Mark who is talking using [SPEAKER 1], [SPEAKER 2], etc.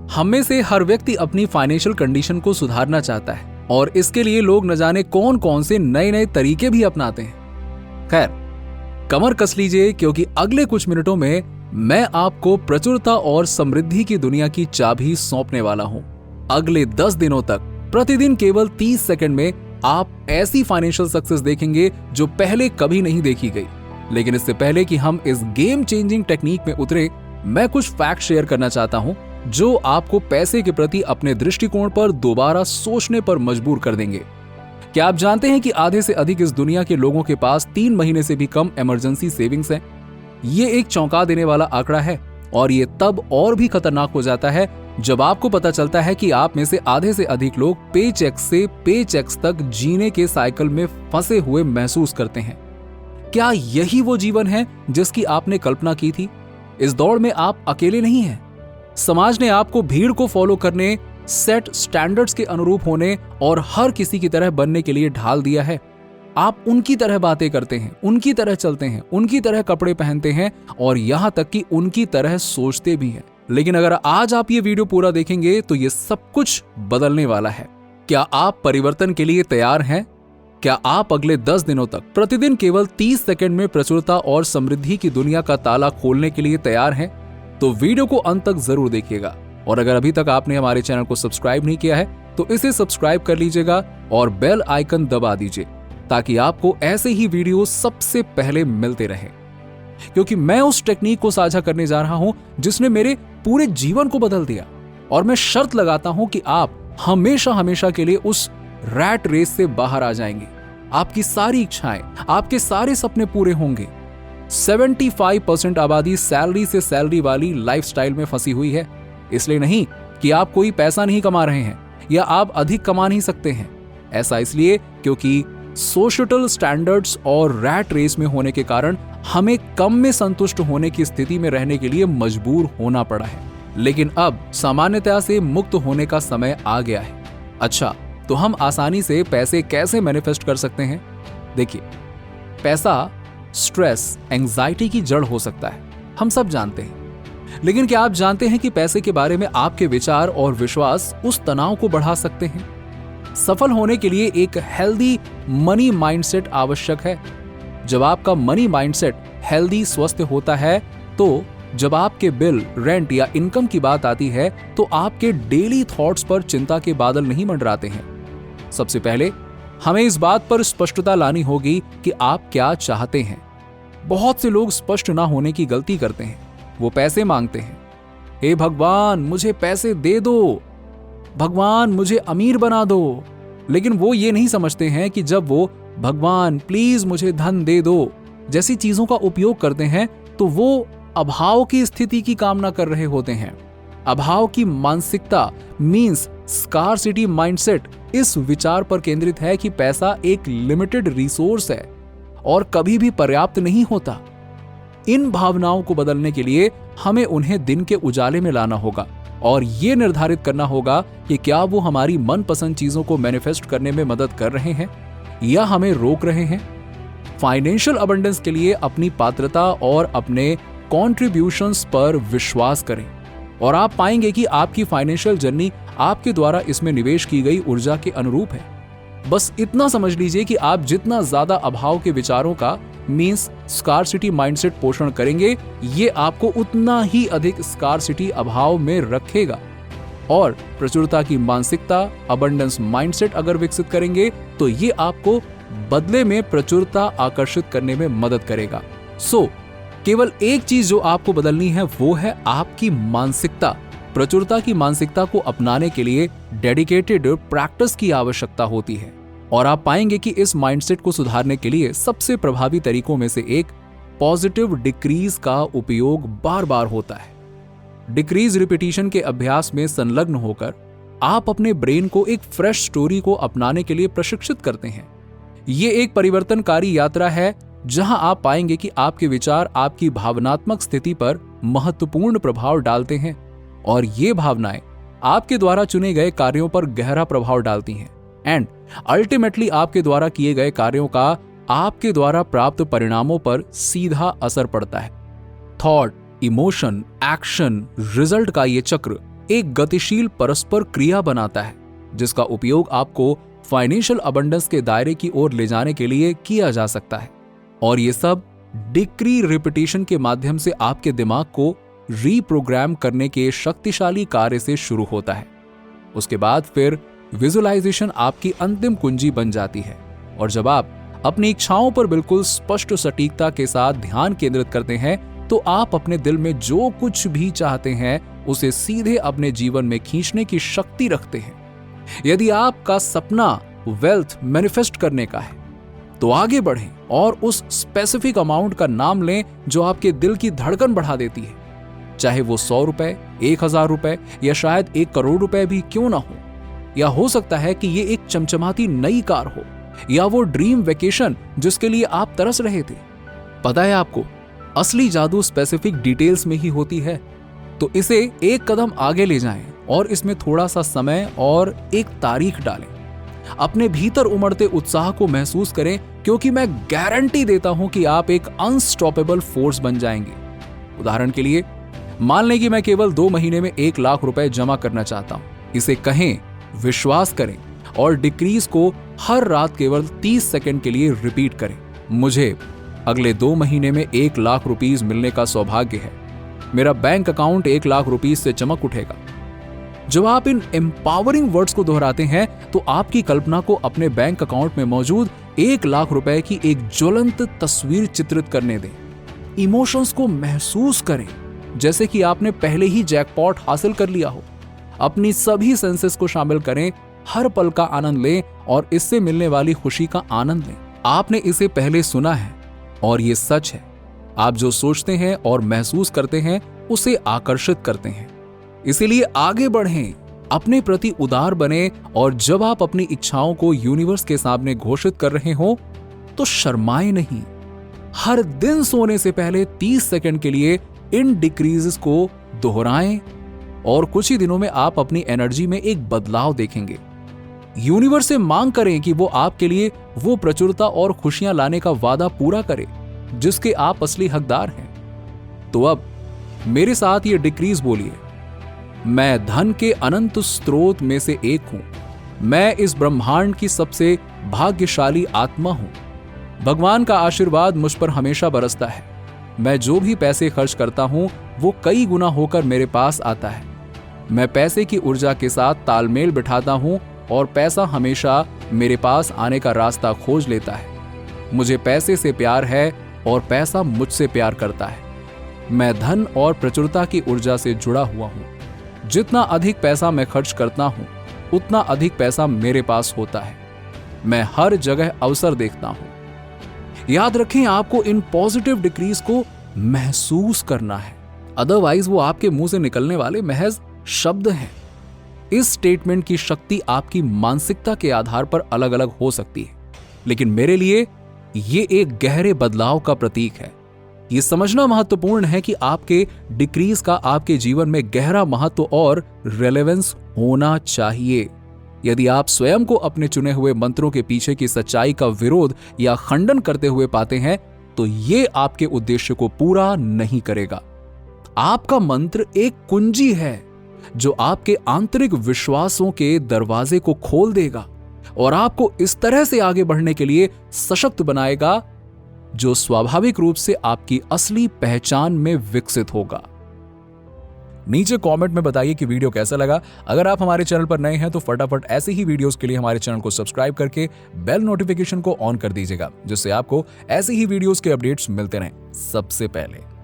[SPEAKER 1] हम में से हर व्यक्ति अपनी फाइनेंशियल कंडीशन को सुधारना चाहता है और इसके लिए लोग न जाने कौन कौन से नए नए तरीके भी अपनाते हैं। खैर, कमर कस लीजिए क्योंकि अगले कुछ मिनटों में मैं आपको प्रचुरता और समृद्धि की दुनिया की चाबी सौंपने वाला हूं। अगले 10 दिनों तक प्रतिदिन केवल 30 सेकंड में आप ऐसी फाइनेंशियल सक्सेस देखेंगे जो पहले कभी नहीं देखी गई। लेकिन इससे पहले कि हम इस गेम चेंजिंग टेक्निक में उतरे, मैं कुछ फैक्ट शेयर करना चाहता हूं जो आपको पैसे के प्रति अपने दृष्टिकोण पर दोबारा सोचने पर मजबूर कर देंगे। क्या आप जानते हैं कि आधे से अधिक इस दुनिया के लोगों के पास 3 महीने से भी कम इमरजेंसी सेविंग्स है? ये एक चौंका देने वाला आंकड़ा है और ये तब और भी खतरनाक हो जाता है जब आपको पता चलता है कि आप में से आधे से अधिक लोग पेचेक से पेचेक्स तक जीने के साइकिल में फंसे हुए महसूस करते हैं। क्या यही वो जीवन है जिसकी आपने कल्पना की थी? इस दौड़ में आप अकेले नहीं हैं। समाज ने आपको भीड़ को फॉलो करने, सेट स्टैंडर्ड्स के अनुरूप होने और हर किसी की तरह बनने के लिए ढाल दिया है। आप उनकी तरह बातें करते हैं, उनकी तरह चलते हैं, उनकी तरह कपड़े पहनते हैं और यहां तक कि उनकी तरह सोचते भी हैं। लेकिन अगर आज आप ये वीडियो पूरा देखेंगे तो ये सब कुछ बदलने वाला है। क्या आप परिवर्तन के लिए तैयार हैं? क्या आप अगले 10 दिनों तक प्रतिदिन केवल 30 सेकंड में प्रचुरता और समृद्धि की दुनिया का ताला खोलने के लिए तैयार हैं? तो वीडियो को अंत तक जरूर देखिएगा। और अगर अभी तक आपने हमारे चैनल को सब्सक्राइब नहीं किया है तो इसे सब्सक्राइब कर लीजिएगा और बेल आइकन दबा दीजिए ताकि आपको ऐसे ही वीडियो सबसे पहले मिलते रहे। क्योंकि मैं उस टेक्निक को साझा करने जा रहा हूं जिसने मेरे पूरे जीवन को बदल दिया और मैं शर्त लगाता हूं कि आप हमेशा हमेशा के लिए उस रैट रेस से बाहर आ जाएंगे। आपकी सारी इच्छाएं, आपके सारे सपने पूरे होंगे। 75% आबादी सैलरी से सैलरी वाली लाइफस्टाइल में फंसी हुई है। इसलिए नहीं कि आप कोई पैसा नहीं कमा रहे हैं या आप अधिक कमा नहीं सकते हैं। ऐसा इसलिए क्योंकि सोशल स्टैंडर्ड्स और रैट रेस में होने के कारण हमें कम में संतुष्ट होने की स्थिति में रहने के लिए मजबूर होना पड़ा है। लेकिन अब सामान्यता से मुक्त होने का समय आ गया है। अच्छा, तो हम आसानी से पैसे कैसे मैनिफेस्ट कर सकते हैं? देखिए, पैसा स्ट्रेस, एंजाइटी की जड़ हो सकता है, हम सब जानते हैं। लेकिन क्या आप जानते हैं कि पैसे के बारे में आपके विचार और विश्वास उस तनाव को बढ़ा सकते हैं? सफल होने के लिए एक हेल्दी मनी माइंडसेट आवश्यक है। जब आपका मनी माइंडसेट हेल्दी, स्वस्थ होता है तो जब आपके बिल, रेंट या इनकम की बात आती है तो आपके डेली थॉट्स पर चिंता के बादल नहीं मंडराते हैं। सबसे पहले हमें इस बात पर स्पष्टता लानी होगी कि आप क्या चाहते हैं। बहुत से लोग स्पष्ट ना होने की गलती करते हैं। वो पैसे मांगते हैं, हे भगवान मुझे पैसे दे दो, भगवान मुझे अमीर बना दो। लेकिन वो ये नहीं समझते हैं कि जब वो भगवान प्लीज मुझे धन दे दो जैसी चीजों का उपयोग करते हैं तो वो अभाव की स्थिति की कामना कर रहे होते हैं। अभाव की मानसिकता मींस स्कार्सिटी माइंडसेट इस विचार पर केंद्रित है कि पैसा एक लिमिटेड रिसोर्स है और कभी भी पर्याप्त नहीं होता। इन भावनाओं को बदलने के लिए हमें उन्हें दिन के उजाले में लाना होगा और ये निर्धारित करना होगा कि क्या वो हमारी मनपसंद चीजों को मैनिफेस्ट करने में मदद कर रहे हैं या हमें रोक रहे हैं। फाइनेंशियल अबंडेंस के लिए अपनी पात्रता और अपने कॉन्ट्रीब्यूशंस पर विश्वास करें और आप पाएंगे कि आपकी फाइनेंशियल जर्नी आपके द्वारा इसमें निवेश की गई ऊर्जा के अनुरूप है। बस इतना समझ लीजिए कि आप जितना ज्यादा अभाव के विचारों का मींस स्कार्सिटी माइंडसेट पोषण करेंगे, ये आपको उतना ही अधिक स्कार्सिटी अभाव में रखेगा। और प्रचुरता की मानसिकता, अबंडेंस माइंडसेट अगर विकसित करेंगे तो ये आपको बदले में प्रचुरता आकर्षित करने में मदद करेगा। केवल एक चीज जो आपको बदलनी है वो है आपकी मानसिकता। प्रचुरता की मानसिकता को अपनाने के लिए डेडिकेटेड प्रैक्टिस की आवश्यकता होती है और आप पाएंगे कि इस माइंडसेट को सुधारने के लिए सबसे प्रभावी तरीकों में से एक पॉजिटिव डिक्रीज का उपयोग बार बार होता है। डिक्रीज रिपीटिशन के अभ्यास में संलग्न होकर आप अपने ब्रेन को एक फ्रेश स्टोरी को अपनाने के लिए प्रशिक्षित करते हैं। ये एक परिवर्तनकारी यात्रा है जहां आप पाएंगे कि आपके विचार आपकी भावनात्मक स्थिति पर महत्वपूर्ण प्रभाव डालते हैं और ये भावनाएं आपके द्वारा चुने गए कार्यों पर गहरा प्रभाव डालती हैं एंड अल्टीमेटली आपके द्वारा किए गए कार्यों का आपके द्वारा प्राप्त परिणामों पर सीधा असर पड़ता है। थॉट, इमोशन, एक्शन, रिजल्ट का ये चक्र एक गतिशील परस्पर क्रिया बनाता है जिसका उपयोग आपको फाइनेंशियल अबंडेंस के दायरे की ओर ले जाने के लिए किया जा सकता है। और ये सब डिक्री रिपीटेशन के माध्यम से आपके दिमाग को रीप्रोग्राम करने के शक्तिशाली कार्य से शुरू होता है। उसके बाद फिर विजुअलाइजेशन आपकी अंतिम कुंजी बन जाती है, और जब आप अपनी इच्छाओं पर बिल्कुल स्पष्ट सटीकता के साथ ध्यान केंद्रित करते हैं तो आप अपने दिल में जो कुछ भी चाहते हैं उसे सीधे अपने जीवन में खींचने की शक्ति रखते हैं। यदि आपका सपना वेल्थ मैनिफेस्ट करने का है तो आगे बढ़ें और उस स्पेसिफिक अमाउंट का नाम लें जो आपके दिल की धड़कन बढ़ा देती है, चाहे वो 100 रुपए, 1000 रुपए या शायद 1 करोड़ रुपए भी क्यों ना हो। या हो सकता है कि ये एक चमचमाती नई कार हो, या वो ड्रीम वेकेशन जिसके लिए आप तरस रहे थे। पता है आपको, असली जादू स्पेसिफिक डिटेल्स में ही होती है। तो इसे एक कदम आगे ले जाएं और इसमें थोड़ा सा समय और एक तारीख डालें। अपने भीतर उमड़ते उत्साह को महसूस करें, क्योंकि मैं गारंटी देता हूं कि आप एक अनस्टॉपेबल फोर्स बन जाएंगे। उदाहरण के लिए, मान लें कि मैं केवल 2 महीने में 1 लाख रुपए जमा करना चाहता हूं। इसे कहें, विश्वास करें और डिक्रीज को हर रात केवल 30 सेकंड के लिए रिपीट करें। मुझे अगले 2 महीने में 1 लाख रुपीस मिलने का सौभाग्य है। मेरा बैंक अकाउंट 1 लाख रुपीस से चमक उठेगा। जब आप इन एम्पावरिंग वर्ड्स को दोहराते हैं तो आपकी कल्पना को अपने बैंक अकाउंट में मौजूद 1 लाख रुपए की एक ज्वलंत तस्वीर चित्रित करने दें। इमोशंस को महसूस करें जैसे कि आपने पहले ही जैकपॉट हासिल कर लिया हो। अपनी सभी सेंसेस को शामिल करें, हर पल का आनंद लें और इससे मिलने वाली खुशी का आनंद लें। आपने इसे पहले सुना है और ये सच है। आप जो सोचते हैं और महसूस करते हैं उसे आकर्षित करते हैं। इसीलिए आगे बढ़ें, अपने प्रति उदार बने, और जब आप अपनी इच्छाओं को यूनिवर्स के सामने घोषित कर रहे हो तो शर्माएं नहीं। हर दिन सोने से पहले 30 सेकंड के लिए इन डिक्रीजेस को दोहराएं और कुछ ही दिनों में आप अपनी एनर्जी में एक बदलाव देखेंगे। यूनिवर्स से मांग करें कि वो आपके लिए वो प्रचुरता और खुशियां लाने का वादा पूरा करे जिसके आप असली हकदार हैं। तो अब मेरे साथ ये डिक्रीज बोलिए। मैं धन के अनंत स्रोत में से एक हूं। मैं इस ब्रह्मांड की सबसे भाग्यशाली आत्मा हूं। भगवान का आशीर्वाद मुझ पर हमेशा बरसता है। मैं जो भी पैसे खर्च करता हूं वो कई गुना होकर मेरे पास आता है। मैं पैसे की ऊर्जा के साथ तालमेल बिठाता हूं और पैसा हमेशा मेरे पास आने का रास्ता खोज लेता है। मुझे पैसे से प्यार है और पैसा मुझसे प्यार करता है। मैं धन और प्रचुरता की ऊर्जा से जुड़ा हुआ हूं। जितना अधिक पैसा मैं खर्च करता हूं उतना अधिक पैसा मेरे पास होता है। मैं हर जगह अवसर देखता हूं। याद रखें, आपको इन पॉजिटिव डिक्रीज को महसूस करना है, अदरवाइज वो आपके मुंह से निकलने वाले महज शब्द हैं। इस स्टेटमेंट की शक्ति आपकी मानसिकता के आधार पर अलग अलग हो सकती है, लेकिन मेरे लिए ये एक गहरे बदलाव का प्रतीक है। ये समझना महत्वपूर्ण है कि आपके डिक्रीज का आपके जीवन में गहरा महत्व और रेलेवेंस होना चाहिए। यदि आप स्वयं को अपने चुने हुए मंत्रों के पीछे की सच्चाई का विरोध या खंडन करते हुए पाते हैं तो ये आपके उद्देश्य को पूरा नहीं करेगा। आपका मंत्र एक कुंजी है जो आपके आंतरिक विश्वासों के दरवाजे को खोल देगा और आपको इस तरह से आगे बढ़ने के लिए सशक्त बनाएगा जो स्वाभाविक रूप से आपकी असली पहचान में विकसित होगा। नीचे कमेंट में बताइए कि वीडियो कैसा लगा। अगर आप हमारे चैनल पर नए हैं तो फटाफट ऐसे ही वीडियोस के लिए हमारे चैनल को सब्सक्राइब करके बेल नोटिफिकेशन को ऑन कर दीजिएगा, जिससे आपको ऐसे ही वीडियोस के अपडेट्स मिलते रहें सबसे पहले।